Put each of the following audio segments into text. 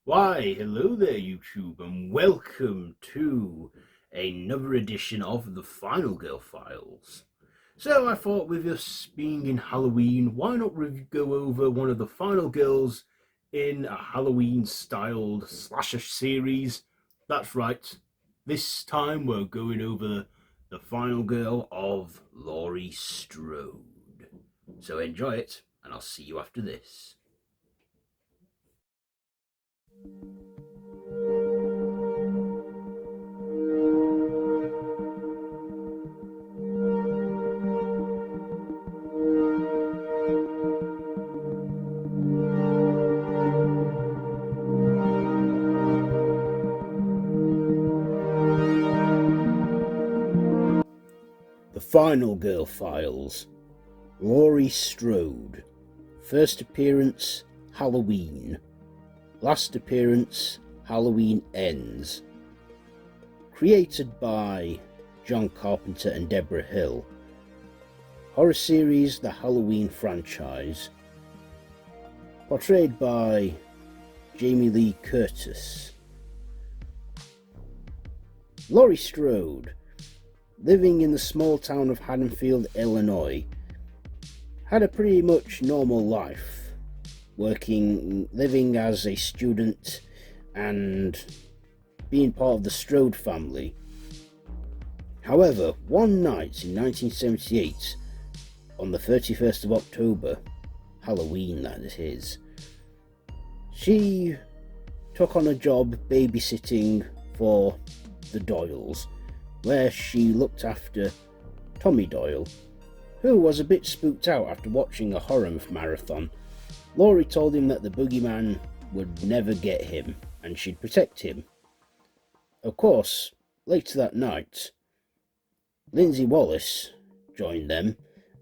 Why, hello there, YouTube, and welcome to another edition of the Final Girl Files. So, I thought with us being in Halloween, why not go over one of the final girls in a Halloween styled slasher series? That's right, this time we're going over the final girl of Laurie Strode. So, enjoy it, and I'll see you after this. The Final Girl Files. Laurie Strode. First appearance, Halloween. Last appearance, Halloween Ends. Created by John Carpenter and Deborah Hill. Horror series The Halloween franchise. Portrayed by Jamie Lee Curtis. Laurie Strode, living in the small town of Haddonfield, Illinois, had a pretty much normal life, living as a student and being part of the Strode family. However, one night in 1978, on the 31st of October, Halloween that is, she took on a job babysitting for the Doyles, where she looked after Tommy Doyle, who was a bit spooked out after watching a horror marathon. Laurie told him that the boogeyman would never get him and she'd protect him. Of course, later that night, Lindsay Wallace joined them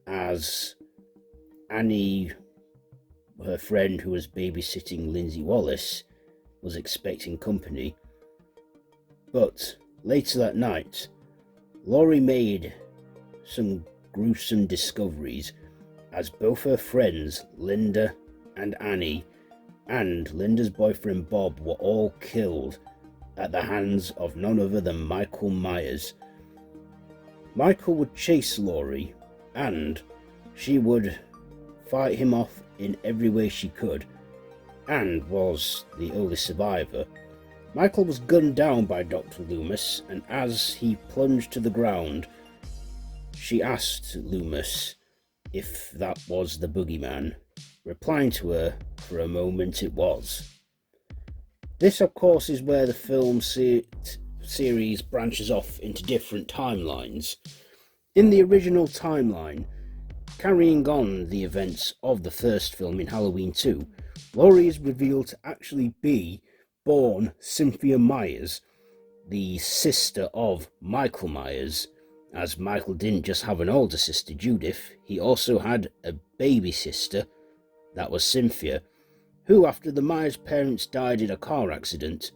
as Annie, her friend who was babysitting Lindsay Wallace, was expecting company. But later that night, Laurie made some gruesome discoveries as both her friends, Linda and Annie, and Linda's boyfriend Bob were all killed at the hands of none other than Michael Myers. Michael would chase Laurie, and she would fight him off in every way she could, and was the only survivor. Michael was gunned down by Dr. Loomis, and as he plunged to the ground, she asked Loomis if that was the boogeyman, replying to her, for a moment it was. This, of course, is where the film series branches off into different timelines. In the original timeline, carrying on the events of the first film in Halloween 2, Laurie is revealed to actually be born Cynthia Myers, the sister of Michael Myers, as Michael didn't just have an older sister, Judith, he also had a baby sister, that was Cynthia, who, after the Myers parents died in a car accident,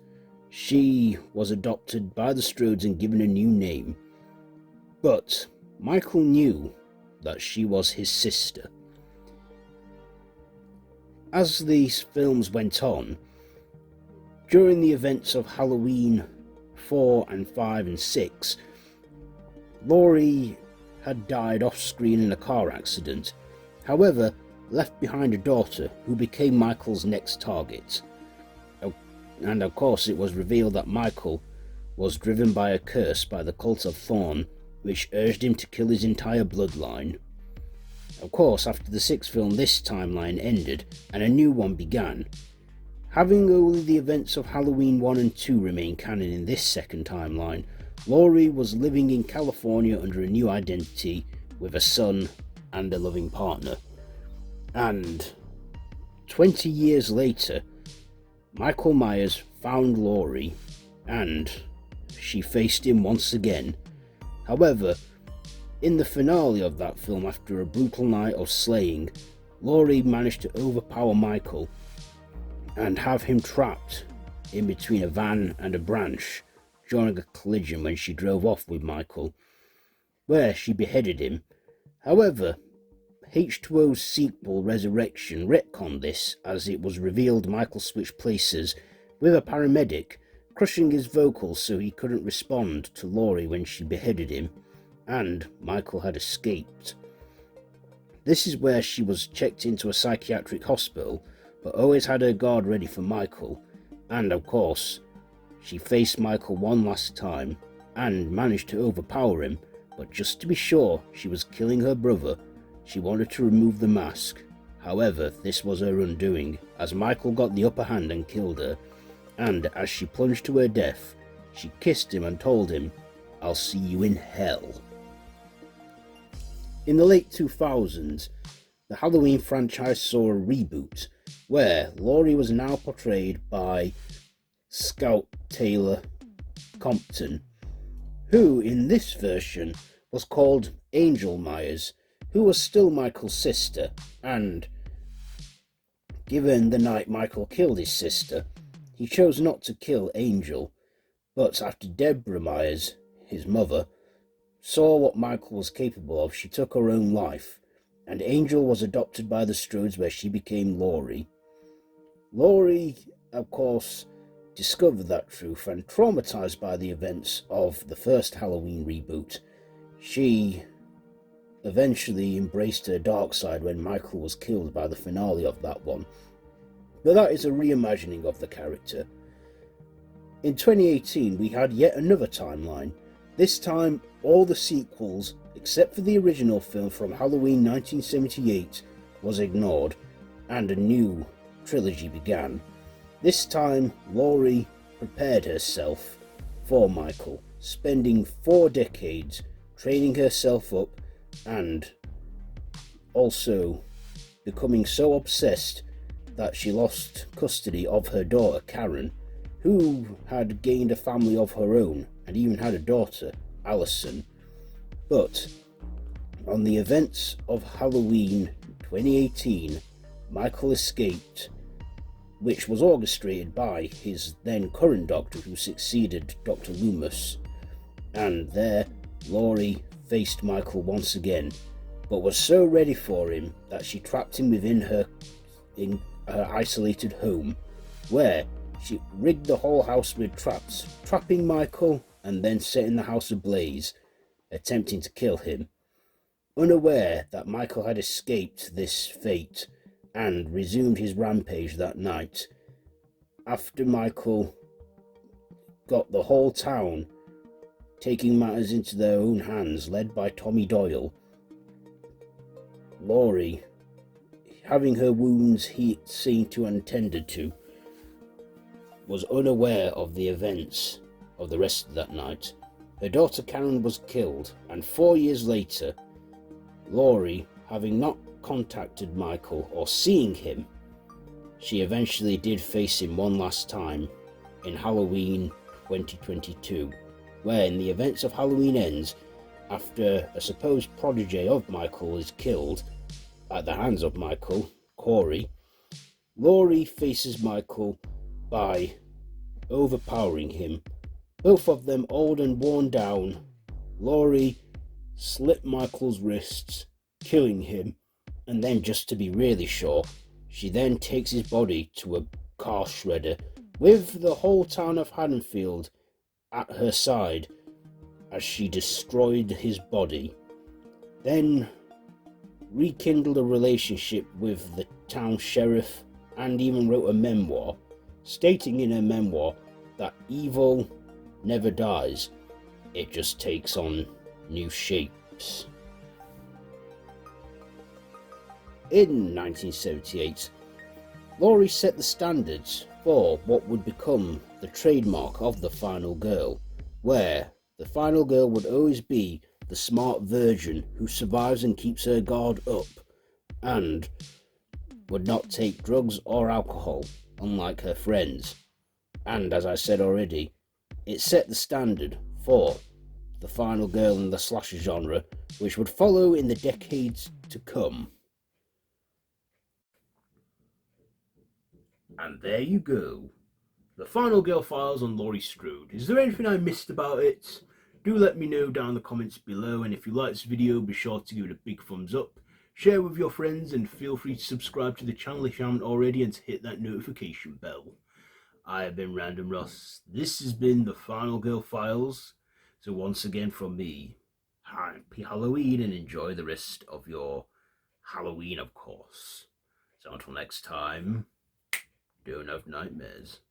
she was adopted by the Strodes and given a new name. But Michael knew that she was his sister. As these films went on, during the events of Halloween 4 and 5 and 6, Laurie had died off-screen in a car accident, however, left behind a daughter who became Michael's next target. And of course it was revealed that Michael was driven by a curse by the cult of Thorn, which urged him to kill his entire bloodline. Of course, after the sixth film, this timeline ended, and a new one began. Having only the events of Halloween 1 and 2 remain canon in this second timeline, Laurie was living in California under a new identity with a son and a loving partner. And 20 years later, Michael Myers found Laurie, and she faced him once again. However, in the finale of that film, after a brutal night of slaying, Laurie managed to overpower Michael and have him trapped in between a van and a branch during a collision when she drove off with Michael. where she beheaded him. However, H2O's sequel Resurrection retconned this, as it was revealed Michael switched places with a paramedic, crushing his vocals so he couldn't respond to Laurie when she beheaded him, and Michael had escaped. This is where she was checked into a psychiatric hospital, but always had her guard ready for Michael, and of course, she faced Michael one last time and managed to overpower him, but just to be sure she was killing her brother, she wanted to remove the mask. However, this was her undoing, as Michael got the upper hand and killed her, and as she plunged to her death, she kissed him and told him, "I'll see you in hell." In the late 2000s, the Halloween franchise saw a reboot, where Laurie was now portrayed by Scout Taylor Compton, who in this version was called Angel Myers, who was still Michael's sister, and given the night Michael killed his sister, he chose not to kill Angel, but after Deborah Myers, his mother, saw what Michael was capable of, she took her own life, and Angel was adopted by the Strodes, where she became Laurie. Laurie, of course, discovered that truth, and traumatized by the events of the first Halloween reboot, she eventually embraced her dark side when Michael was killed by the finale of that one. But that is a reimagining of the character. In 2018, we had yet another timeline. This time, all the sequels, except for the original film from Halloween 1978, was ignored, and a new trilogy began. This time, Laurie prepared herself for Michael, spending 4 decades training herself up and also becoming so obsessed that she lost custody of her daughter Karen, who had gained a family of her own and even had a daughter, Allison. But on the events of Halloween 2018, Michael escaped, which was orchestrated by his then current doctor who succeeded Dr. Loomis, and there Laurie faced Michael once again, but was so ready for him that she trapped him within her isolated home, where she rigged the whole house with traps, trapping Michael and then setting the house ablaze, attempting to kill him. Unaware that Michael had escaped this fate and resumed his rampage that night, after Michael got the whole town taking matters into their own hands, led by Tommy Doyle, Laurie, having her wounds seen to and tended to, was unaware of the events of the rest of that night. Her daughter Karen was killed, and 4 years later, Laurie, having not contacted Michael or seeing him, she eventually did face him one last time in Halloween 2022, where in the events of Halloween Ends, after a supposed protege of Michael is killed at the hands of Michael, Corey, Laurie faces Michael by overpowering him. Both of them old and worn down, Laurie slit Michael's wrists, killing him, and then, just to be really sure, she then takes his body to a car shredder with the whole town of Haddonfield at her side as she destroyed his body, then rekindled a relationship with the town sheriff and even wrote a memoir, stating in her memoir that evil never dies, it just takes on new shapes. In 1978, Laurie set the standards for what would become the trademark of the final girl, where the final girl would always be the smart virgin who survives and keeps her guard up and would not take drugs or alcohol, unlike her friends. And as I said already, it set the standard for the final girl in the slasher genre, which would follow in the decades to come. And there you go. The Final Girl Files on Laurie Strode. Is there anything I missed about it? Do let me know down in the comments below, and if you like this video, be sure to give it a big thumbs up, share with your friends, and feel free to subscribe to the channel if you haven't already, and to hit that notification bell. I have been Random Ross. This has been the Final Girl Files. So once again from me, happy Halloween, and enjoy the rest of your Halloween, of course. So until next time, don't have nightmares.